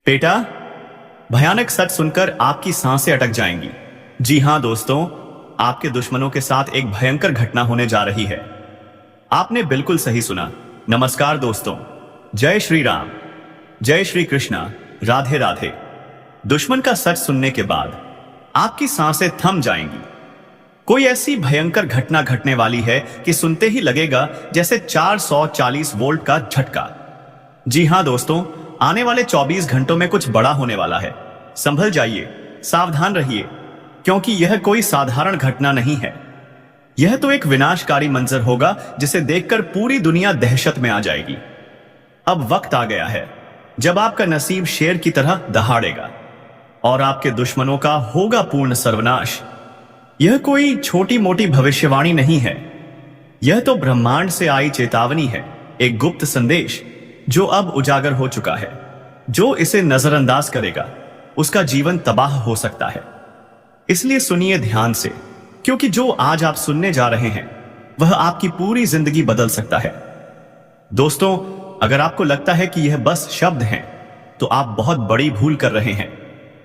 बेटा, भयानक सच सुनकर आपकी सांसें अटक जाएंगी। जी हां दोस्तों, आपके दुश्मनों के साथ एक भयंकर घटना होने जा रही है। आपने बिल्कुल सही सुना। नमस्कार दोस्तों, जय श्री राम, जय श्री कृष्णा, राधे राधे। दुश्मन का सच सुनने के बाद आपकी सांसें थम जाएंगी। कोई ऐसी भयंकर घटना घटने वाली है कि सुनते ही लगेगा जैसे 440 वोल्ट का झटका। जी हां दोस्तों, आने वाले 24 घंटों में कुछ बड़ा होने वाला है। संभल जाइए, सावधान रहिए, क्योंकि यह कोई साधारण घटना नहीं है। यह तो एक विनाशकारी मंजर होगा जिसे देखकर पूरी दुनिया दहशत में आ जाएगी। अब वक्त आ गया है जब आपका नसीब शेर की तरह दहाड़ेगा और आपके दुश्मनों का होगा पूर्ण सर्वनाश। यह कोई छोटी मोटी भविष्यवाणी नहीं है, यह तो ब्रह्मांड से आई चेतावनी है, एक गुप्त संदेश जो अब उजागर हो चुका है। जो इसे नजरअंदाज करेगा उसका जीवन तबाह हो सकता है। इसलिए सुनिए ध्यान से, क्योंकि जो आज आप सुनने जा रहे हैं वह आपकी पूरी जिंदगी बदल सकता है। दोस्तों, अगर आपको लगता है कि यह बस शब्द हैं, तो आप बहुत बड़ी भूल कर रहे हैं।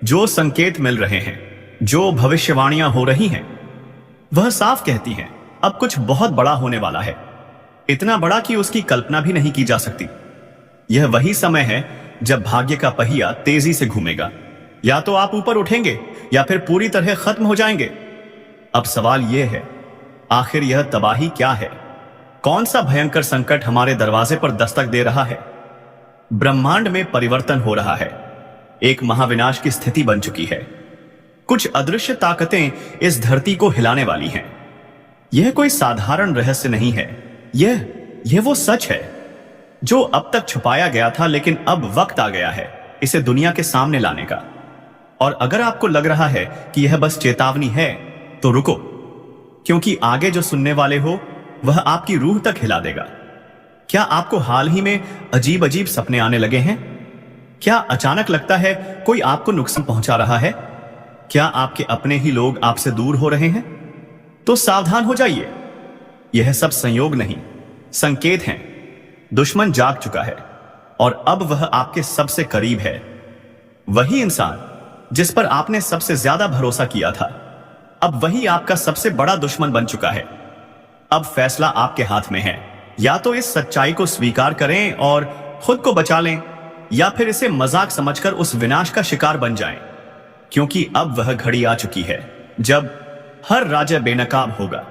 जो संकेत मिल रहे हैं, जो भविष्यवाणियां हो रही हैं, वह साफ कहती हैं अब कुछ बहुत बड़ा होने वाला है, इतना बड़ा कि उसकी कल्पना भी नहीं की जा सकती। यह वही समय है जब भाग्य का पहिया तेजी से घूमेगा। या तो आप ऊपर उठेंगे या फिर पूरी तरह खत्म हो जाएंगे। अब सवाल यह है, आखिर यह तबाही क्या है? कौन सा भयंकर संकट हमारे दरवाजे पर दस्तक दे रहा है? ब्रह्मांड में परिवर्तन हो रहा है, एक महाविनाश की स्थिति बन चुकी है। कुछ अदृश्य ताकतें इस धरती को हिलाने वाली हैं। यह कोई साधारण रहस्य नहीं है, यह वो सच है जो अब तक छुपाया गया था, लेकिन अब वक्त आ गया है इसे दुनिया के सामने लाने का। और अगर आपको लग रहा है कि यह बस चेतावनी है, तो रुको, क्योंकि आगे जो सुनने वाले हो वह आपकी रूह तक हिला देगा। क्या आपको हाल ही में अजीब अजीब सपने आने लगे हैं? क्या अचानक लगता है कोई आपको नुकसान पहुंचा रहा है? क्या आपके अपने ही लोग आपसे दूर हो रहे हैं? तो सावधान हो जाइए, यह सब संयोग नहीं, संकेत हैं। दुश्मन जाग चुका है और अब वह आपके सबसे करीब है। वही इंसान जिस पर आपने सबसे ज्यादा भरोसा किया था, अब वही आपका सबसे बड़ा दुश्मन बन चुका है। अब फैसला आपके हाथ में है, या तो इस सच्चाई को स्वीकार करें और खुद को बचा लें, या फिर इसे मजाक समझकर उस विनाश का शिकार बन जाएं। क्योंकि अब वह घड़ी आ चुकी है जब हर राजा बेनकाब होगा,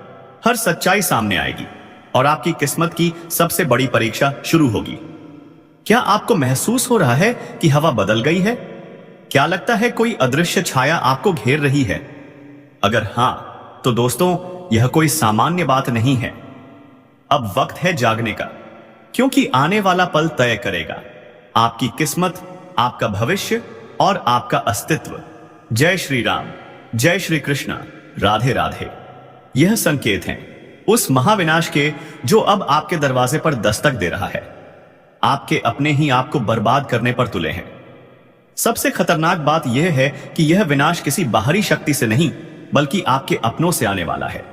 हर सच्चाई सामने आएगी और आपकी किस्मत की सबसे बड़ी परीक्षा शुरू होगी। क्या आपको महसूस हो रहा है कि हवा बदल गई है? क्या लगता है कोई अदृश्य छाया आपको घेर रही है? अगर हां, तो दोस्तों, यह कोई सामान्य बात नहीं है। अब वक्त है जागने का, क्योंकि आने वाला पल तय करेगा आपकी किस्मत, आपका भविष्य और आपका अस्तित्व। जय श्री राम, जय श्री कृष्णा, राधे राधे। यह संकेत हैं उस महाविनाश के जो अब आपके दरवाजे पर दस्तक दे रहा है। आपके अपने ही आपको बर्बाद करने पर तुले हैं। सबसे खतरनाक बात यह है कि यह विनाश किसी बाहरी शक्ति से नहीं, बल्कि आपके अपनों से आने वाला है।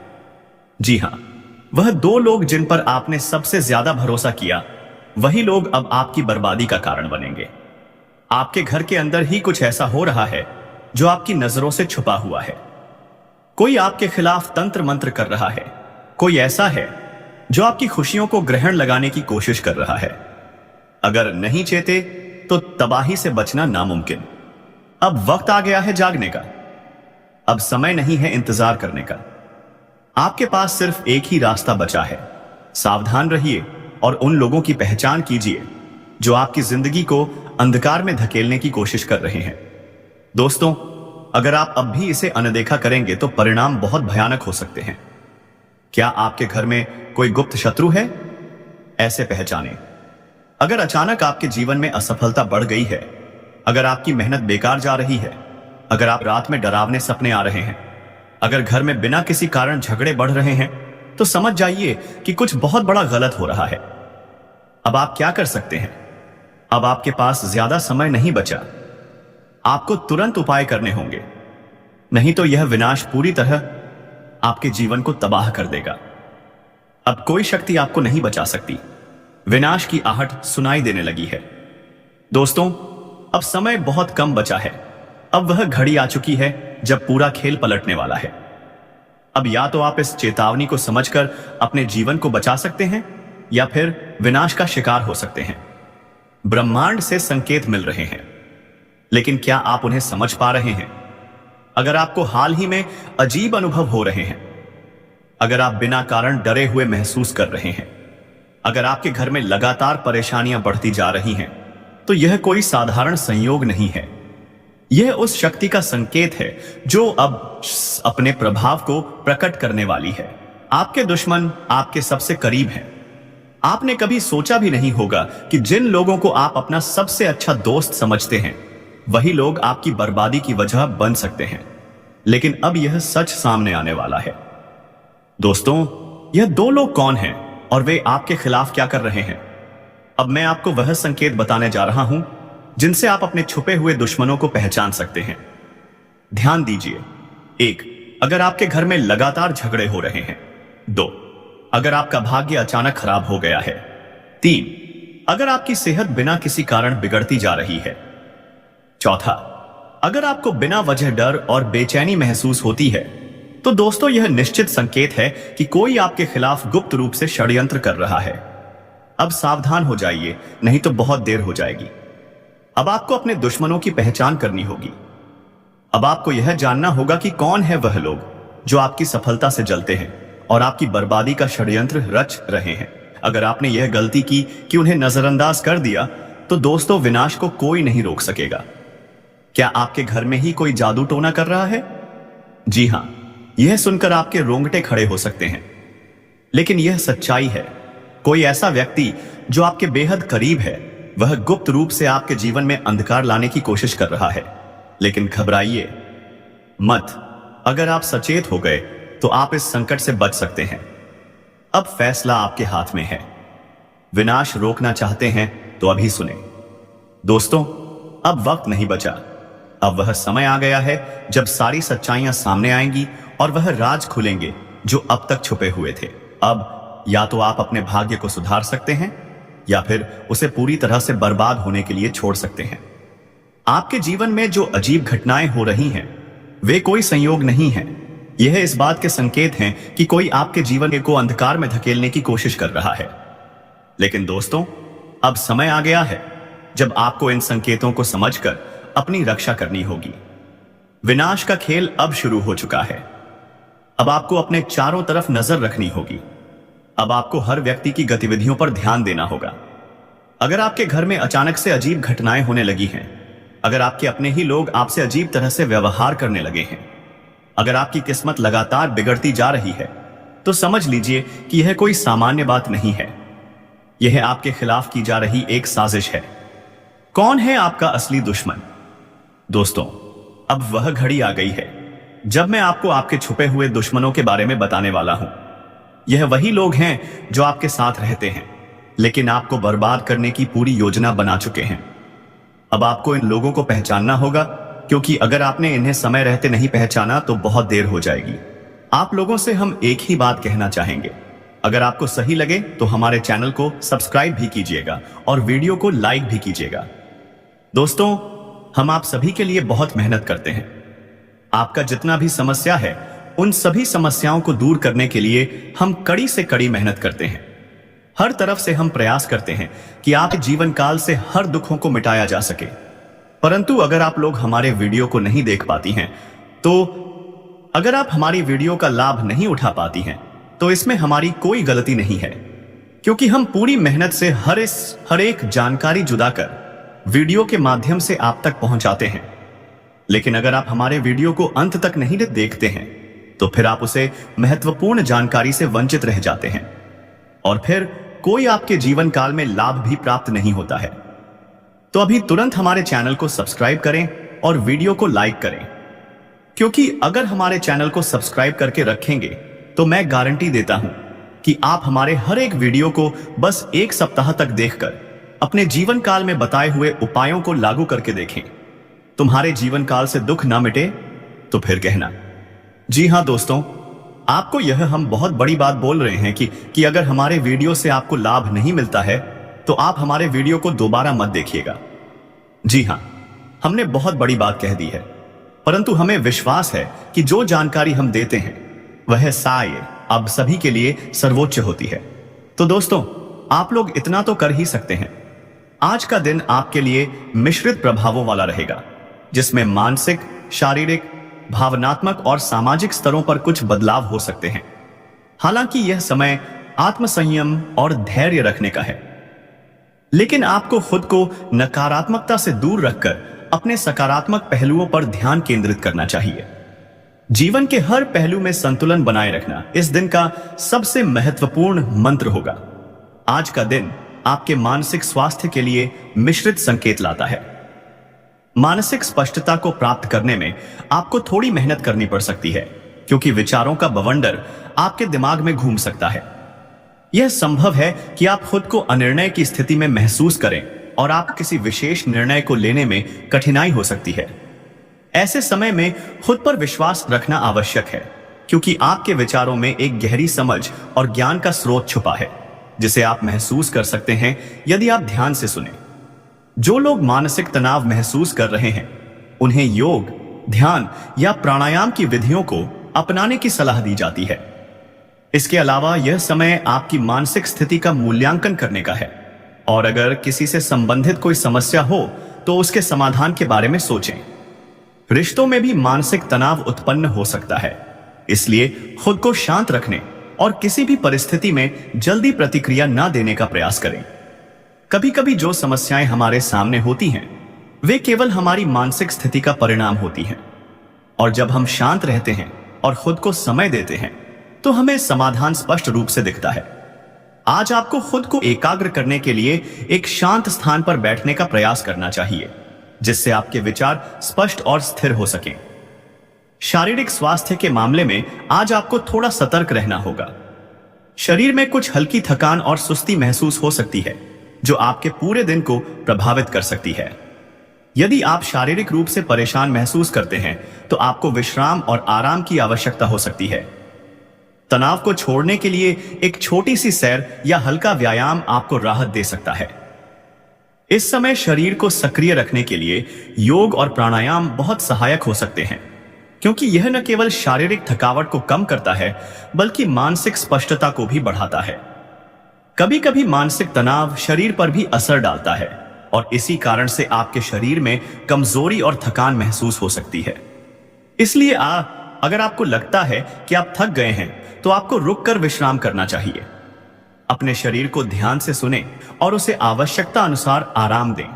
जी हां, वह दो लोग जिन पर आपने सबसे ज्यादा भरोसा किया, वही लोग अब आपकी बर्बादी का कारण बनेंगे। आपके घर के अंदर ही कुछ ऐसा हो रहा है जो आपकी नजरों से छुपा हुआ है। कोई आपके खिलाफ तंत्र मंत्र कर रहा है, कोई ऐसा है जो आपकी खुशियों को ग्रहण लगाने की कोशिश कर रहा है। अगर नहीं चेते तो तबाही से बचना नामुमकिन। अब वक्त आ गया है जागने का। अब समय नहीं है इंतजार करने का। आपके पास सिर्फ एक ही रास्ता बचा है। सावधान रहिए और उन लोगों की पहचान कीजिए जो आपकी जिंदगी को अंधकार में धकेलने की कोशिश कर रहे हैं। दोस्तों, अगर आप अब भी इसे अनदेखा करेंगे तो परिणाम बहुत भयानक हो सकते हैं। क्या आपके घर में कोई गुप्त शत्रु है? ऐसे पहचाने। अगर अचानक आपके जीवन में असफलता बढ़ गई है, अगर आपकी मेहनत बेकार जा रही है, अगर आप रात में डरावने सपने आ रहे हैं, अगर घर में बिना किसी कारण झगड़े बढ़ रहे हैं, तो समझ जाइए कि कुछ बहुत बड़ा गलत हो रहा है। अब आप क्या कर सकते हैं? अब आपके पास ज्यादा समय नहीं बचा। आपको तुरंत उपाय करने होंगे, नहीं तो यह विनाश पूरी तरह आपके जीवन को तबाह कर देगा। अब कोई शक्ति आपको नहीं बचा सकती। विनाश की आहट सुनाई देने लगी है। दोस्तों, अब समय बहुत कम बचा है। अब वह घड़ी आ चुकी है जब पूरा खेल पलटने वाला है। अब या तो आप इस चेतावनी को समझकर अपने जीवन को बचा सकते हैं या फिर विनाश का शिकार हो सकते हैं। ब्रह्मांड से संकेत मिल रहे हैं, लेकिन क्या आप उन्हें समझ पा रहे हैं? अगर आपको हाल ही में अजीब अनुभव हो रहे हैं, अगर आप बिना कारण डरे हुए महसूस कर रहे हैं, अगर आपके घर में लगातार परेशानियां बढ़ती जा रही हैं, तो यह कोई साधारण संयोग नहीं है। यह उस शक्ति का संकेत है जो अब अपने प्रभाव को प्रकट करने वाली है। आपके दुश्मन आपके सबसे करीब हैं। आपने कभी सोचा भी नहीं होगा कि जिन लोगों को आप अपना सबसे अच्छा दोस्त समझते हैं, वही लोग आपकी बर्बादी की वजह बन सकते हैं। लेकिन अब यह सच सामने आने वाला है। दोस्तों, यह दो लोग कौन हैं और वे आपके खिलाफ क्या कर रहे हैं? अब मैं आपको वह संकेत बताने जा रहा हूं जिनसे आप अपने छुपे हुए दुश्मनों को पहचान सकते हैं। ध्यान दीजिए। 1. अगर आपके घर में लगातार झगड़े हो रहे हैं। 2. अगर आपका भाग्य अचानक खराब हो गया है। 3. अगर आपकी सेहत बिना किसी कारण बिगड़ती जा रही है। 4. अगर आपको बिना वजह डर और बेचैनी महसूस होती है, तो दोस्तों यह निश्चित संकेत है कि कोई आपके खिलाफ गुप्त रूप से षड्यंत्र कर रहा है। अब सावधान हो जाइए, नहीं तो बहुत देर हो जाएगी। अब आपको अपने दुश्मनों की पहचान करनी होगी। अब आपको यह जानना होगा कि कौन है वह लोग जो आपकी सफलता से जलते हैं और आपकी बर्बादी का षड्यंत्र रच रहे हैं। अगर आपने यह गलती की कि उन्हें नजरअंदाज कर दिया, तो दोस्तों विनाश को कोई नहीं रोक सकेगा। क्या आपके घर में ही कोई जादू टोना कर रहा है? जी हां, यह सुनकर आपके रोंगटे खड़े हो सकते हैं, लेकिन यह सच्चाई है। कोई ऐसा व्यक्ति जो आपके बेहद करीब है, वह गुप्त रूप से आपके जीवन में अंधकार लाने की कोशिश कर रहा है। लेकिन घबराइए मत। अगर आप सचेत हो गए तो आप इस संकट से बच सकते हैं। अब फैसला आपके हाथ में है। विनाश रोकना चाहते हैं तो अभी सुने। दोस्तों, अब वक्त नहीं बचा। अब वह समय आ गया है जब सारी सच्चाइयां सामने आएंगी और वह राज खुलेंगे जो अब तक छुपे हुए थे। अब या तो आप अपने भाग्य को सुधार सकते हैं या फिर उसे पूरी तरह से बर्बाद होने के लिए छोड़ सकते हैं। आपके जीवन में जो अजीब घटनाएं हो रही हैं, वे कोई संयोग नहीं हैं। यह इस बात के संकेत हैं कि कोई आपके जीवन को अंधकार में धकेलने की कोशिश कर रहा है। लेकिन दोस्तों, अब समय आ गया है जब आपको इन संकेतों को समझकर अपनी रक्षा करनी होगी। विनाश का खेल अब शुरू हो चुका है। अब आपको अपने चारों तरफ नजर रखनी होगी। अब आपको हर व्यक्ति की गतिविधियों पर ध्यान देना होगा। अगर आपके घर में अचानक से अजीब घटनाएं होने लगी हैं, अगर आपके अपने ही लोग आपसे अजीब तरह से व्यवहार करने लगे हैं, अगर आपकी किस्मत लगातार बिगड़ती जा रही है, तो समझ लीजिए कि यह कोई सामान्य बात नहीं है। यह आपके खिलाफ की जा रही एक साजिश है। कौन है आपका असली दुश्मन? दोस्तों, अब वह घड़ी आ गई है जब मैं आपको आपके छुपे हुए दुश्मनों के बारे में बताने वाला हूं। यह वही लोग हैं जो आपके साथ रहते हैं, लेकिन आपको बर्बाद करने की पूरी योजना बना चुके हैं। अब आपको इन लोगों को पहचानना होगा, क्योंकि अगर आपने इन्हें समय रहते नहीं पहचाना तो बहुत देर हो जाएगी। आप लोगों से हम एक ही बात कहना चाहेंगे। अगर आपको सही लगे तो हमारे चैनल को सब्सक्राइब भी कीजिएगा और वीडियो को लाइक भी कीजिएगा। दोस्तों, हम आप सभी के लिए बहुत मेहनत करते हैं। आपका जितना भी समस्या है, उन सभी समस्याओं को दूर करने के लिए हम कड़ी से कड़ी मेहनत करते हैं। हर तरफ से हम प्रयास करते हैं कि आपके जीवन काल से हर दुखों को मिटाया जा सके। परंतु अगर आप लोग हमारे वीडियो को नहीं देख पाती हैं, तो अगर आप हमारी वीडियो का लाभ नहीं उठा पाती हैं, तो इसमें हमारी कोई गलती नहीं है, क्योंकि हम पूरी मेहनत से हर एक जानकारी जुदा कर वीडियो के माध्यम से आप तक पहुंचाते हैं। लेकिन अगर आप हमारे वीडियो को अंत तक नहीं देखते हैं, तो फिर आप उसे महत्वपूर्ण जानकारी से वंचित रह जाते हैं और फिर कोई आपके जीवन काल में लाभ भी प्राप्त नहीं होता है। तो अभी तुरंत हमारे चैनल को सब्सक्राइब करें और वीडियो को लाइक करें, क्योंकि अगर हमारे चैनल को सब्सक्राइब करके रखेंगे तो मैं गारंटी देता हूं कि आप हमारे हर एक वीडियो को बस एक सप्ताह तक देखकर अपने जीवन काल में बताए हुए उपायों को लागू करके देखें। तुम्हारे जीवन काल से दुख ना मिटे तो फिर कहना। जी हां दोस्तों, आपको यह हम बहुत बड़ी बात बोल रहे हैं कि अगर हमारे वीडियो से आपको लाभ नहीं मिलता है, तो आप हमारे वीडियो को दोबारा मत देखिएगा। जी हां, हमने बहुत बड़ी बात कह दी है, परंतु हमें विश्वास है कि जो जानकारी हम देते हैं वह साय अब सभी के लिए सर्वोच्च होती है। तो दोस्तों, आप लोग इतना तो कर ही सकते हैं। आज का दिन आपके लिए मिश्रित प्रभावों वाला रहेगा, जिसमें मानसिक, शारीरिक, भावनात्मक और सामाजिक स्तरों पर कुछ बदलाव हो सकते हैं। हालांकि यह समय आत्मसंयम और धैर्य रखने का है, लेकिन आपको खुद को नकारात्मकता से दूर रखकर अपने सकारात्मक पहलुओं पर ध्यान केंद्रित करना चाहिए। जीवन के हर पहलू में संतुलन बनाए रखना इस दिन का सबसे महत्वपूर्ण मंत्र होगा। आज का दिन आपके मानसिक स्वास्थ्य के लिए मिश्रित संकेत लाता है। मानसिक स्पष्टता को प्राप्त करने में आपको थोड़ी मेहनत करनी पड़ सकती है, क्योंकि विचारों का बवंडर आपके दिमाग में घूम सकता है। यह संभव है कि आप खुद को अनिर्णय की स्थिति में महसूस करें और आप किसी विशेष निर्णय को लेने में कठिनाई हो सकती है। ऐसे समय में खुद पर विश्वास रखना आवश्यक है, क्योंकि आपके विचारों में एक गहरी समझ और ज्ञान का स्रोत छुपा है, जिसे आप महसूस कर सकते हैं यदि आप ध्यान से सुने। जो लोग मानसिक तनाव महसूस कर रहे हैं, उन्हें योग, ध्यान या प्राणायाम की विधियों को अपनाने की सलाह दी जाती है। इसके अलावा यह समय आपकी मानसिक स्थिति का मूल्यांकन करने का है, और अगर किसी से संबंधित कोई समस्या हो तो उसके समाधान के बारे में सोचें। रिश्तों में भी मानसिक तनाव उत्पन्न हो सकता है, इसलिए खुद को शांत रखने और किसी भी परिस्थिति में जल्दी प्रतिक्रिया न देने का प्रयास करें। कभी कभी जो समस्याएं हमारे सामने होती हैं, वे केवल हमारी मानसिक स्थिति का परिणाम होती हैं, और जब हम शांत रहते हैं और खुद को समय देते हैं तो हमें समाधान स्पष्ट रूप से दिखता है। आज आपको खुद को एकाग्र करने के लिए एक शांत स्थान पर बैठने का प्रयास करना चाहिए, जिससे आपके विचार स्पष्ट और स्थिर हो सकें। शारीरिक स्वास्थ्य के मामले में आज आपको थोड़ा सतर्क रहना होगा। शरीर में कुछ हल्की थकान और सुस्ती महसूस हो सकती है, जो आपके पूरे दिन को प्रभावित कर सकती है। यदि आप शारीरिक रूप से परेशान महसूस करते हैं तो आपको विश्राम और आराम की आवश्यकता हो सकती है। तनाव को छोड़ने के लिए एक छोटी सी सैर या हल्का व्यायाम आपको राहत दे सकता है। इस समय शरीर को सक्रिय रखने के लिए योग और प्राणायाम बहुत सहायक हो सकते हैं, क्योंकि यह न केवल शारीरिक थकावट को कम करता है, बल्कि मानसिक स्पष्टता को भी बढ़ाता है। कभी कभी मानसिक तनाव शरीर पर भी असर डालता है, और इसी कारण से आपके शरीर में कमजोरी और थकान महसूस हो सकती है। इसलिए अगर आपको लगता है कि आप थक गए हैं तो आपको रुककर विश्राम करना चाहिए। अपने शरीर को ध्यान से सुनें और उसे आवश्यकता अनुसार आराम दें।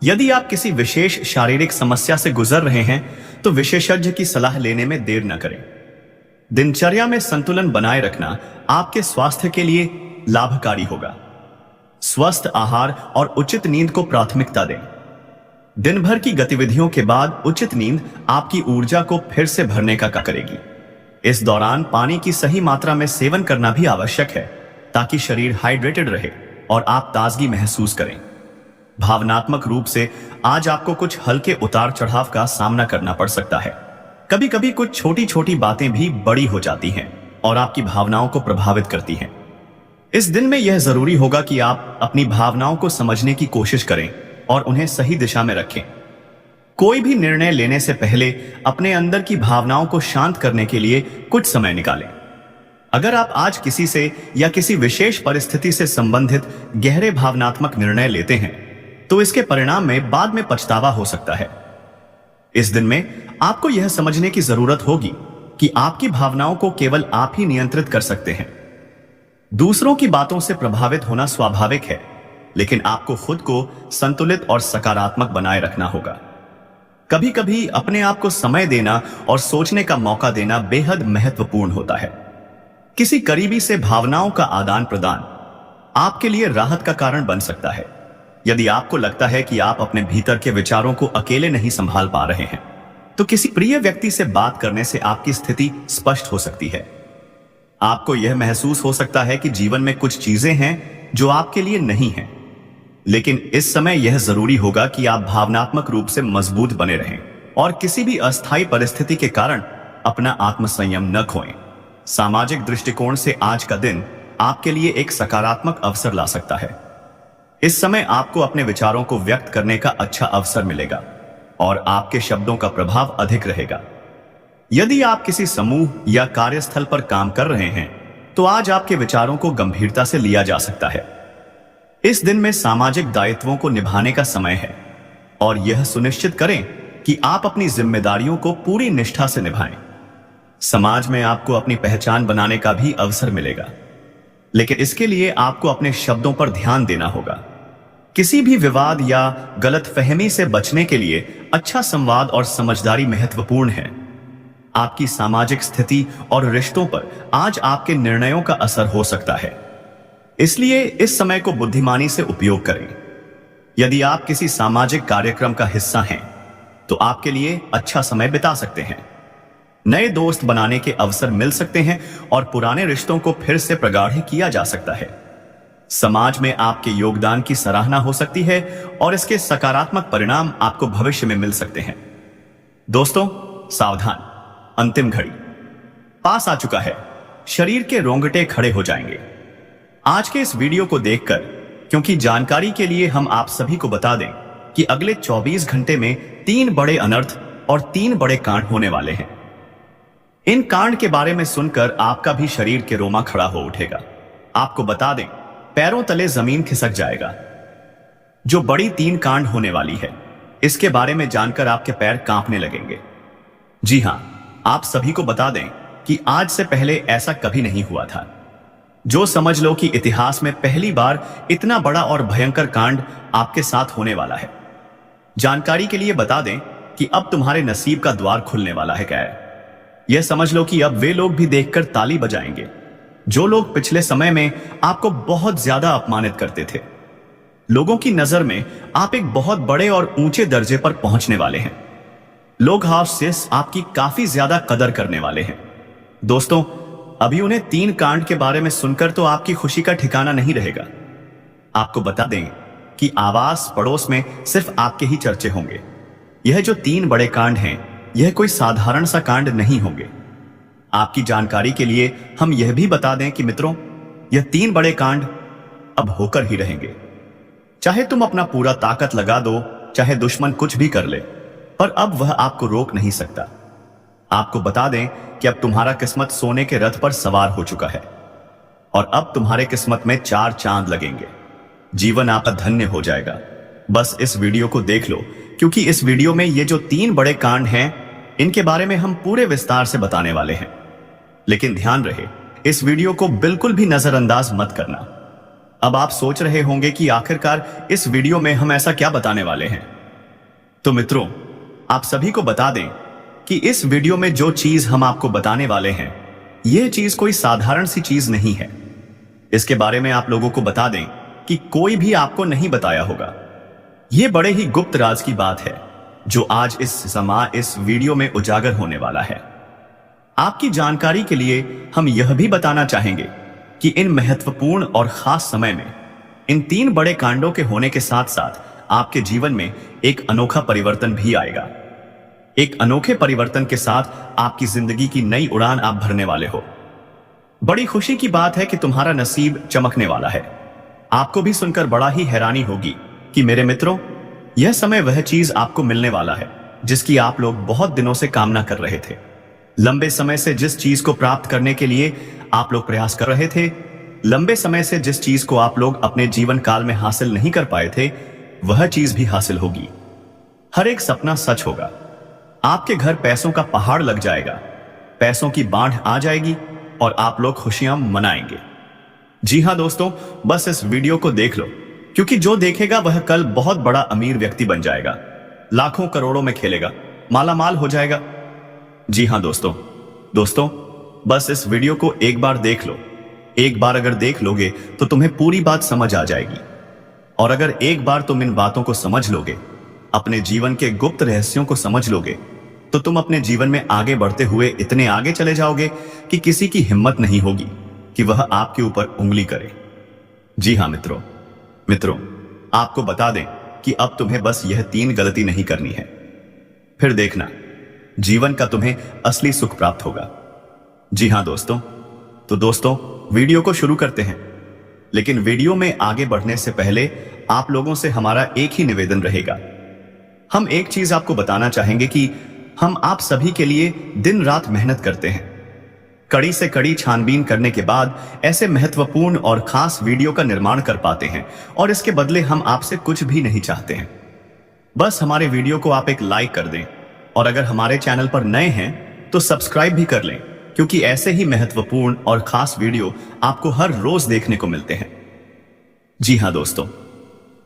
यदि आप किसी विशेष शारीरिक समस्या से गुजर रहे हैं तो विशेषज्ञ की सलाह लेने में देर न करें। दिनचर्या में संतुलन बनाए रखना आपके स्वास्थ्य के लिए लाभकारी होगा। स्वस्थ आहार और उचित नींद को प्राथमिकता दें। दिन भर की गतिविधियों के बाद उचित नींद आपकी ऊर्जा को फिर से भरने का काम करेगी। इस दौरान पानी की सही मात्रा में सेवन करना भी आवश्यक है, ताकि शरीर हाइड्रेटेड रहे और आप ताजगी महसूस करें। भावनात्मक रूप से आज आपको कुछ हल्के उतार चढ़ाव का सामना करना पड़ सकता है। कभी कभी कुछ छोटी छोटी बातें भी बड़ी हो जाती हैं और आपकी भावनाओं को प्रभावित करती हैं। इस दिन में यह जरूरी होगा कि आप अपनी भावनाओं को समझने की कोशिश करें और उन्हें सही दिशा में रखें। कोई भी निर्णय लेने से पहले अपने अंदर की भावनाओं को शांत करने के लिए कुछ समय निकालें। अगर आप आज किसी से या किसी विशेष परिस्थिति से संबंधित गहरे भावनात्मक निर्णय लेते हैं तो इसके परिणाम में बाद में पछतावा हो सकता है। इस दिन में आपको यह समझने की जरूरत होगी कि आपकी भावनाओं को केवल आप ही नियंत्रित कर सकते हैं। दूसरों की बातों से प्रभावित होना स्वाभाविक है, लेकिन आपको खुद को संतुलित और सकारात्मक बनाए रखना होगा। कभी कभी अपने आप को समय देना और सोचने का मौका देना बेहद महत्वपूर्ण होता है। किसी करीबी से भावनाओं का आदान प्रदान आपके लिए राहत का कारण बन सकता है। यदि आपको लगता है कि आप अपने भीतर के विचारों को अकेले नहीं संभाल पा रहे हैं, तो किसी प्रिय व्यक्ति से बात करने से आपकी स्थिति स्पष्ट हो सकती है। आपको यह महसूस हो सकता है कि जीवन में कुछ चीजें हैं जो आपके लिए नहीं हैं, लेकिन इस समय यह जरूरी होगा कि आप भावनात्मक रूप से मजबूत बने रहें और किसी भी अस्थायी परिस्थिति के कारण अपना आत्मसंयम न खोएं। सामाजिक दृष्टिकोण से आज का दिन आपके लिए एक सकारात्मक अवसर ला सकता है। इस समय आपको अपने विचारों को व्यक्त करने का अच्छा अवसर मिलेगा, और आपके शब्दों का प्रभाव अधिक रहेगा। यदि आप किसी समूह या कार्यस्थल पर काम कर रहे हैं तो आज आपके विचारों को गंभीरता से लिया जा सकता है। इस दिन में सामाजिक दायित्वों को निभाने का समय है और यह सुनिश्चित करें कि आप अपनी जिम्मेदारियों को पूरी निष्ठा से निभाएं। समाज में आपको अपनी पहचान बनाने का भी अवसर मिलेगा, लेकिन इसके लिए आपको अपने शब्दों पर ध्यान देना होगा। किसी भी विवाद या गलतफहमी से बचने के लिए अच्छा संवाद और समझदारी महत्वपूर्ण है। आपकी सामाजिक स्थिति और रिश्तों पर आज आपके निर्णयों का असर हो सकता है, इसलिए इस समय को बुद्धिमानी से उपयोग करें। यदि आप किसी सामाजिक कार्यक्रम का हिस्सा हैं तो आपके लिए अच्छा समय बिता सकते हैं। नए दोस्त बनाने के अवसर मिल सकते हैं और पुराने रिश्तों को फिर से प्रगाढ़ किया जा सकता है। समाज में आपके योगदान की सराहना हो सकती है और इसके सकारात्मक परिणाम आपको भविष्य में मिल सकते हैं। दोस्तों, सावधान, अंतिम घड़ी पास आ चुका है। शरीर के रोंगटे खड़े हो जाएंगे आज के इस वीडियो को देखकर, क्योंकि जानकारी के लिए हम आप सभी को बता दें कि अगले 24 घंटे में 3 बड़े अनर्थ और 3 बड़े कांड होने वाले हैं। इन कांड के बारे में सुनकर आपका भी शरीर के रोमा खड़ा हो उठेगा। आपको बता दें, पैरों तले जमीन खिसक जाएगा। जो बड़ी 3 कांड होने वाली है, इसके बारे में जानकर आपके पैर कांपने लगेंगे। जी हां, आप सभी को बता दें कि आज से पहले ऐसा कभी नहीं हुआ था। जो समझ लो कि इतिहास में पहली बार इतना बड़ा और भयंकर कांड आपके साथ होने वाला है। जानकारी के लिए बता दें कि अब तुम्हारे नसीब का द्वार खुलने वाला है। क्या है यह समझ लो कि अब वे लोग भी देखकर ताली बजाएंगे जो लोग पिछले समय में आपको बहुत ज्यादा अपमानित करते थे। लोगों की नजर में आप एक बहुत बड़े और ऊंचे दर्जे पर पहुंचने वाले हैं। लोग आपसे आपकी काफी ज्यादा कदर करने वाले हैं। दोस्तों, अभी उन्हें 3 कांड के बारे में सुनकर तो आपकी खुशी का ठिकाना नहीं रहेगा। आपको बता दें कि आवास पड़ोस में सिर्फ आपके ही चर्चे होंगे। यह जो 3 बड़े कांड हैं, यह कोई साधारण सा कांड नहीं होंगे। आपकी जानकारी के लिए हम यह भी बता दें कि मित्रों, यह 3 बड़े कांड अब होकर ही रहेंगे। चाहे तुम अपना पूरा ताकत लगा दो, चाहे दुश्मन कुछ भी कर ले, पर अब वह आपको रोक नहीं सकता। आपको बता दें कि अब तुम्हारा किस्मत सोने के रथ पर सवार हो चुका है और अब तुम्हारे किस्मत में 4 चांद लगेंगे। जीवन आपका धन्य हो जाएगा। बस इस वीडियो को देख लो, क्योंकि इस वीडियो में ये जो 3 बड़े कांड हैं, इनके बारे में हम पूरे विस्तार से बताने वाले हैं। लेकिन ध्यान रहे, इस वीडियो को बिल्कुल भी नजरअंदाज मत करना। अब आप सोच रहे होंगे कि आखिरकार इस वीडियो में हम ऐसा क्या बताने वाले हैं। तो मित्रों, आप सभी को बता दें कि इस वीडियो में जो चीज हम आपको बताने वाले हैं, यह चीज कोई साधारण सी चीज नहीं है। इसके बारे में आप लोगों को बता दें कि कोई भी आपको नहीं बताया होगा। यह बड़े ही गुप्त राज की बात है जो आज इस वीडियो में उजागर होने वाला है। आपकी जानकारी के लिए हम यह भी बताना चाहेंगे कि इन महत्वपूर्ण और खास समय में इन 3 बड़े कांडों के होने के साथ साथ आपके जीवन में एक अनोखा परिवर्तन भी आएगा। एक अनोखे परिवर्तन के साथ आपकी जिंदगी की नई उड़ान आप भरने वाले हो। बड़ी खुशी की बात है कि तुम्हारा नसीब चमकने वाला है। आपको भी सुनकर बड़ा ही हैरानी होगी कि मेरे मित्रों, यह समय वह चीज आपको मिलने वाला है जिसकी आप लोग बहुत दिनों से कामना कर रहे थे। लंबे समय से जिस चीज को प्राप्त करने के लिए आप लोग प्रयास कर रहे थे, लंबे समय से जिस चीज को आप लोग अपने जीवन काल में हासिल नहीं कर पाए थे, वह चीज भी हासिल होगी। हर एक सपना सच होगा। आपके घर पैसों का पहाड़ लग जाएगा, पैसों की बाढ़ आ जाएगी और आप लोग खुशियां मनाएंगे। जी हां दोस्तों, बस इस वीडियो को देख लो, क्योंकि जो देखेगा वह कल बहुत बड़ा अमीर व्यक्ति बन जाएगा, लाखों करोड़ों में खेलेगा, माला माल हो जाएगा। जी हां दोस्तों, बस इस वीडियो को एक बार देख लो। एक बार अगर देख लोगे तो तुम्हें पूरी बात समझ आ जाएगी। और अगर एक बार तुम इन बातों को समझ लोगे, अपने जीवन के गुप्त रहस्यों को समझ लोगे, तो तुम अपने जीवन में आगे बढ़ते हुए इतने आगे चले जाओगे कि किसी की हिम्मत नहीं होगी कि वह आपके ऊपर उंगली करे। जी हां मित्रों, आपको बता दें कि अब तुम्हें बस यह 3 गलती नहीं करनी है, फिर देखना जीवन का तुम्हें असली सुख प्राप्त होगा। जी हां दोस्तों, तो दोस्तों वीडियो को शुरू करते हैं। लेकिन वीडियो में आगे बढ़ने से पहले आप लोगों से हमारा एक ही निवेदन रहेगा हम एक चीज आपको बताना चाहेंगे कि हम आप सभी के लिए दिन रात मेहनत करते हैं, कड़ी से कड़ी छानबीन करने के बाद ऐसे महत्वपूर्ण और खास वीडियो का निर्माण कर पाते हैं, और इसके बदले हम आपसे कुछ भी नहीं चाहते हैं। बस हमारे वीडियो को आप एक लाइक कर दें, और अगर हमारे चैनल पर नए हैं तो सब्सक्राइब भी कर लें, क्योंकि ऐसे ही महत्वपूर्ण और खास वीडियो आपको हर रोज देखने को मिलते हैं। जी हां दोस्तों,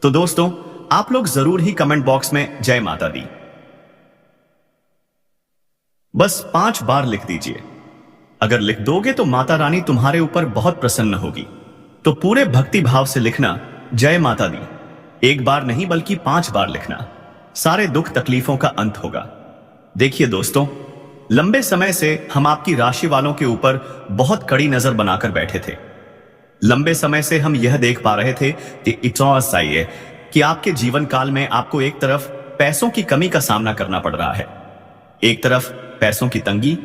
तो दोस्तों आप लोग जरूर ही कमेंट बॉक्स में जय माता दी बस 5 बार लिख दीजिए। अगर लिख दोगे तो माता रानी तुम्हारे ऊपर बहुत प्रसन्न होगी। तो पूरे भक्ति भाव से लिखना जय माता दी। एक बार नहीं बल्कि 5 बार लिखना, सारे दुख तकलीफों का अंत होगा। देखिए दोस्तों, लंबे समय से हम आपकी राशि वालों के ऊपर बहुत कड़ी नजर बनाकर बैठे थे। लंबे समय से हम यह देख पा रहे थे कि आपके जीवन काल में आपको एक तरफ पैसों की कमी का सामना करना पड़ रहा है, एक तरफ पैसों की तंगी,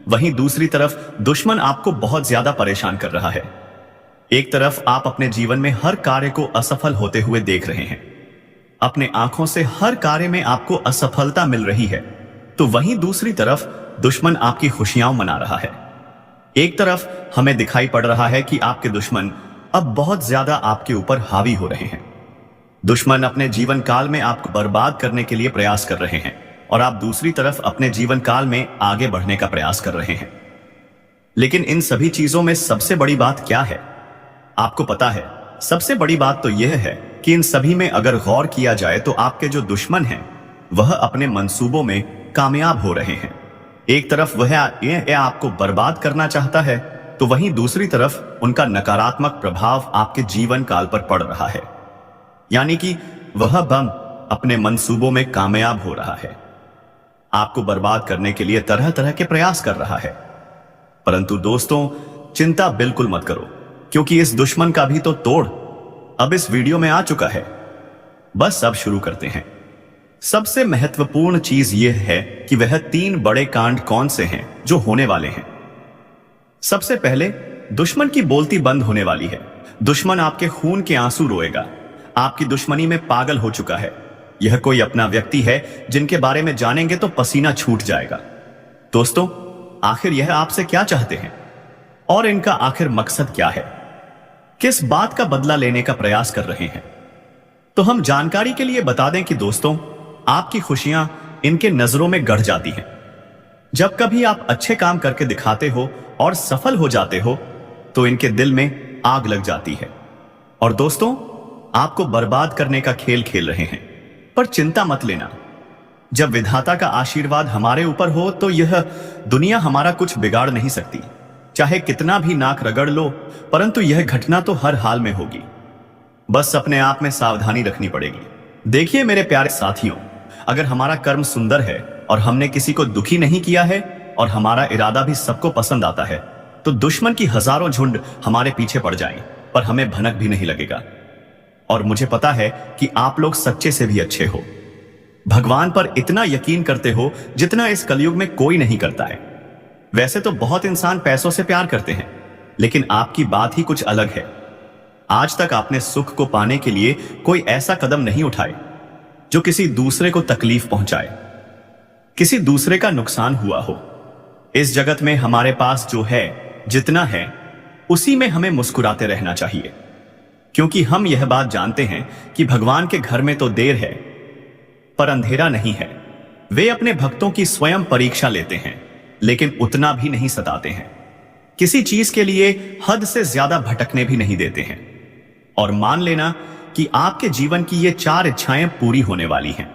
वहीं दूसरी तरफ दुश्मन आपको बहुत ज्यादा परेशान कर रहा है। एक तरफ आप अपने जीवन में हर कार्य को असफल होते हुए देख रहे हैं, अपने आंखों से हर कार्य में आपको असफलता मिल रही है, तो वहीं दूसरी तरफ दुश्मन आपकी खुशियां मना रहा है। एक तरफ हमें दिखाई पड़ रहा है कि आपके दुश्मन अब बहुत ज्यादा आपके ऊपर हावी हो रहे हैं। दुश्मन अपने जीवन काल में आपको बर्बाद करने के लिए प्रयास कर रहे हैं, और आप दूसरी तरफ अपने जीवन काल में आगे बढ़ने का प्रयास कर रहे हैं। लेकिन इन सभी चीजों में सबसे बड़ी बात क्या है, आपको पता है? सबसे बड़ी बात तो यह है कि इन सभी में अगर गौर किया जाए तो आपके जो दुश्मन हैं वह अपने मंसूबों में कामयाब हो रहे हैं। एक तरफ वह आपको बर्बाद करना चाहता है, तो वहीं दूसरी तरफ उनका नकारात्मक प्रभाव आपके जीवन काल पर पड़ रहा है, यानी कि वह बम अपने मंसूबों में कामयाब हो रहा है, आपको बर्बाद करने के लिए तरह तरह के प्रयास कर रहा है। परंतु दोस्तों चिंता बिल्कुल मत करो, क्योंकि इस दुश्मन का भी तो तोड़ अब इस वीडियो में आ चुका है। बस अब शुरू करते हैं। सबसे महत्वपूर्ण चीज यह है कि वह 3 बड़े कांड कौन से हैं जो होने वाले हैं। सबसे पहले दुश्मन की बोलती बंद होने वाली है। दुश्मन आपके खून के आंसू रोएगा, आपकी दुश्मनी में पागल हो चुका है। यह कोई अपना व्यक्ति है जिनके बारे में जानेंगे तो पसीना छूट जाएगा। दोस्तों आखिर यह आपसे क्या चाहते हैं, और इनका आखिर मकसद क्या है? किस बात का बदला लेने का प्रयास कर रहे हैं? तो हम जानकारी के लिए बता दें कि दोस्तों आपकी खुशियां इनके नजरों में गड़ जाती हैं। जब कभी आप अच्छे काम करके दिखाते हो और सफल हो जाते हो तो इनके दिल में आग लग जाती है, और दोस्तों आपको बर्बाद करने का खेल खेल रहे हैं। पर चिंता मत लेना, जब विधाता का आशीर्वाद हमारे ऊपर हो तो यह दुनिया हमारा कुछ बिगाड़ नहीं सकती। चाहे कितना भी नाक रगड़ लो, परंतु यह घटना तो हर हाल में होगी। बस अपने आप में सावधानी रखनी पड़ेगी। देखिए मेरे प्यारे साथियों, अगर हमारा कर्म सुंदर है और हमने किसी को दुखी नहीं किया है और हमारा इरादा भी सबको पसंद आता है, तो दुश्मन की हजारों झुंड हमारे पीछे पड़ जाएं, पर हमें भनक भी नहीं लगेगा। और मुझे पता है कि आप लोग सच्चे से भी अच्छे हो, भगवान पर इतना यकीन करते हो जितना इस कलयुग में कोई नहीं करता है। वैसे तो बहुत इंसान पैसों से प्यार करते हैं, लेकिन आपकी बात ही कुछ अलग है। आज तक आपने सुख को पाने के लिए कोई ऐसा कदम नहीं उठाए जो किसी दूसरे को तकलीफ पहुंचाए, किसी दूसरे का नुकसान हुआ हो। इस जगत में हमारे पास जो है, जितना है, उसी में हमें मुस्कुराते रहना चाहिए, क्योंकि हम यह बात जानते हैं कि भगवान के घर में तो देर है पर अंधेरा नहीं है। वे अपने भक्तों की स्वयं परीक्षा लेते हैं, लेकिन उतना भी नहीं सताते हैं। किसी चीज के लिए हद से ज्यादा भटकने भी नहीं देते हैं। और मान लेना कि आपके जीवन की ये 4 इच्छाएं पूरी होने वाली हैं।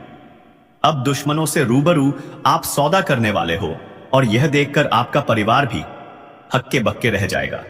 अब दुश्मनों से रूबरू आप सौदा करने वाले हो, और यह देखकर आपका परिवार भी हक्के बक्के रह जाएगा।